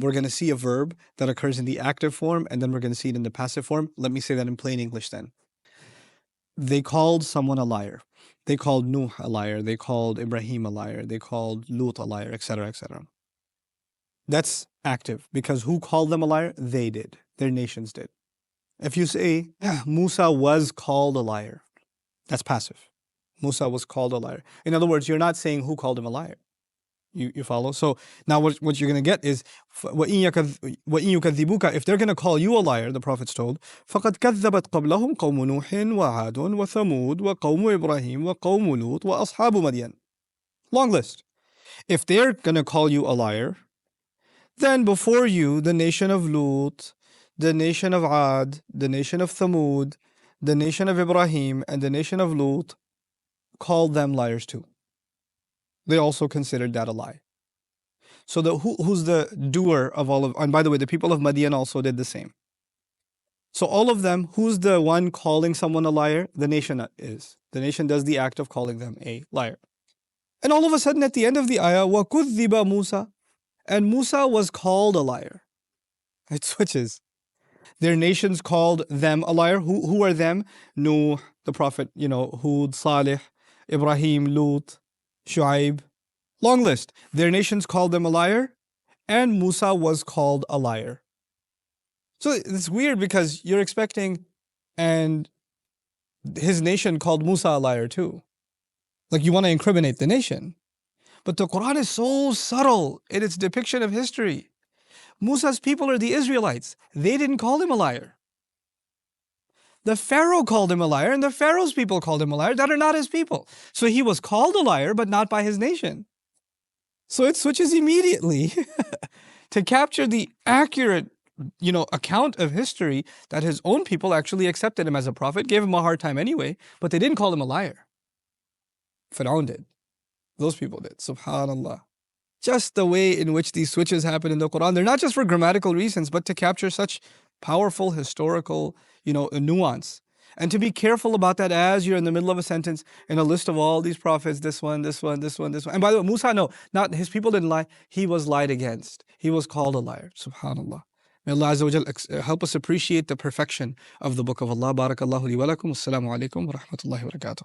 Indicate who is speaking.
Speaker 1: we're going to see a verb that occurs in the active form, and then we're going to see it in the passive form. Let me say that in plain English then. They called someone a liar. They called Nuh a liar. They called Ibrahim a liar. They called Lut a liar, etc., etc. That's active, because who called them a liar? They did. Their nations did. If you say, Musa was called a liar, that's passive. Musa was called a liar. In other words, you're not saying who called him a liar. You follow? So now what you're going to get is, وَإِن يُكَذِّبُوكَ, if they're going to call you a liar, the Prophet's told, فَقَدْ كَذَّبَتْ قَبْلَهُمْ قَوْمُ نُوحٍ وَعَادٌ وَثَمُودُ وَقَوْمُ إِبْرَاهِيمَ وَقَوْمُ لُوطٍ وَأَصْحَابُ مَدْيَنَ. Long list. If they're going to call you a liar, then before you, the nation of Lut, the nation of Ad, the nation of Thamud, the nation of Ibrahim, and the nation of Lut called them liars too. They also considered that a lie. So who's the doer of all of, and by the way, the people of Madian also did the same. So all of them, who's the one calling someone a liar? The nation is. The nation does the act of calling them a liar. And all of a sudden at the end of the ayah, وَكُذِّبَ Musa, and Musa was called a liar. It switches. Their nations called them a liar. Who are them? Nuh, the prophet, Hud, Salih, Ibrahim, Lut, Shu'aib. Long list. Their nations called them a liar, and Musa was called a liar. So it's weird, because you're expecting, and his nation called Musa a liar too. Like, you want to incriminate the nation. But the Quran is so subtle in its depiction of history. Musa's people are the Israelites. They didn't call him a liar. The Pharaoh called him a liar, and the Pharaoh's people called him a liar that are not his people. So he was called a liar, but not by his nation. So it switches immediately to capture the accurate, account of history, that his own people actually accepted him as a prophet, gave him a hard time anyway, but they didn't call him a liar. Fir'aun did. Those people did. Subhanallah. Just the way in which these switches happen in the Quran, they're not just for grammatical reasons, but to capture such powerful historical, nuance. And to be careful about that as you're in the middle of a sentence in a list of all these prophets, this one, this one, this one, this one. And by the way, Musa, no, not his people didn't lie. He was lied against. He was called a liar. Subhanallah. May Allah Azza wa Jal help us appreciate the perfection of the Book of Allah. Barakallahu li wa lakum. Assalamu alaikum wa rahmatullahi wa barakatuh.